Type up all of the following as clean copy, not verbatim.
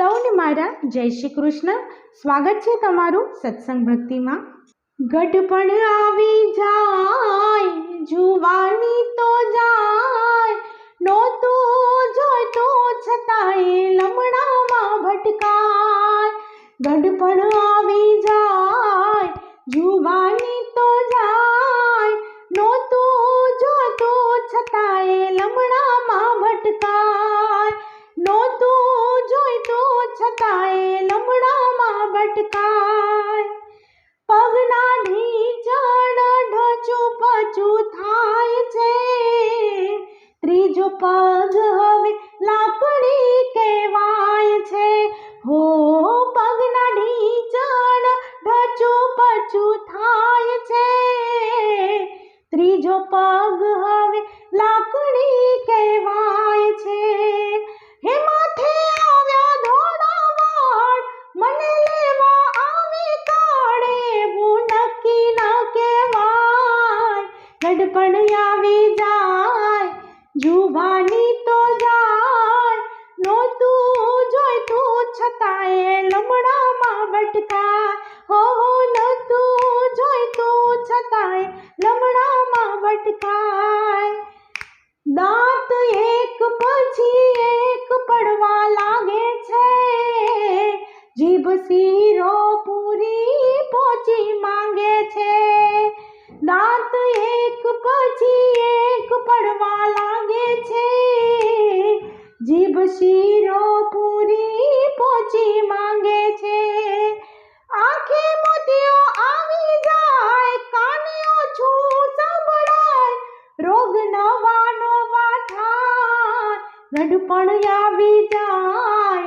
સૌને મારા જય શ્રી કૃષ્ણ। સ્વાગત છે તમારું સત્સંગ ભક્તિમાં। ગઢપણ આવી જાય જુવાની તો જાય, નહોતું જોઈતું છતાંય લમણામાં ભટકાય। ગઢપણ આવી જાય જુવાની તો જાય, નહોતું જોઈતું છતાંય લમણામાં ભટકાય। નહોતું જોઈતું છતાંય લમણામાં ભટકાય। પગના ઢીંચણ ઢચું પચું થાય છે, ત્રીજો પગ હવે લાકડી કહેવાય છે। હો પગના ઢીંચણ ઢચું પચું થાય છે, ત્રીજો પગ હવે લાકડી કહેવાય છે। હે માથે આવ્યા ધોળા વાળ, મને લેવા આવી કાળે, એવું નક્કી ન કહેવાય। ગઢપણ આવી જાય જુવાની તો જાય, નહોતું જોઈતું છતાંય લમણામાં ભટકાય। હો નહોતું જોઈતું છતાંય લમણામાં ભટકાય। દાંત એક પછી એક પડવા લાગે છે, જીભ શીરો પૂરી પોચી માંગે છે। દાંત એક પછી એક પડવા લાગે છે, જીભ શીરો પૂરી પોચી માંગે છે। આંખે મોતીઓ આવી જાય, કાને ઓછું સંભળાય, રોગ નવા નવા થાય। ગઢપણ આવી જાય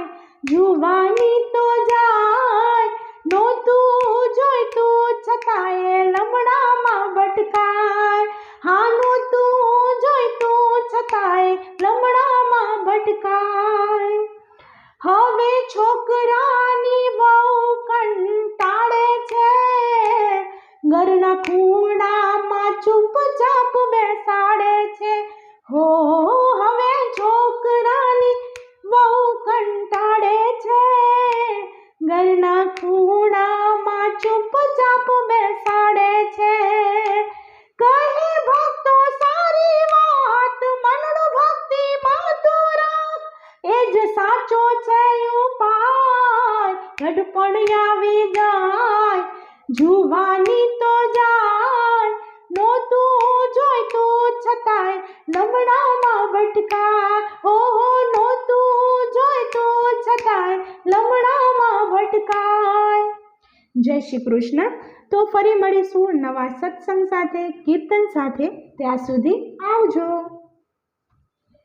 જુવાની તો જાય, નહોતું જોઈતું છતાંય લમણામાં ભટકાય। હા નહોતું જોઈતું છતાંય લમણામાં ભટકાય। હવે છોકરાની વહુ કંટાળે છે, ઘરના ખૂણામાં ચૂપચાપ બેસાડે છે। હો હવે છોકરાની વહુ કંટાળે છે, ઘરના ખૂણામાં ચૂપચાપ બેસાડે છે। કહે ભક્તો સારી વાત, મનનું ભક્તિમાં તું રાખ, એ જ સાચો છે ઉપાય। ગઢપણ આવી જાય જુવાની તો જાય, નહોતું જોઈતું છતાંય લમણામાં ભટકાય। હો નહોતું જોઈતું છતાંય લમણામાં ભટકાય। જય શ્રી કૃષ્ણ। તો ફરી મળીશું નવા સત્સંગ સાથે, કીર્તન સાથે। ત્યાં સુધી આવજો।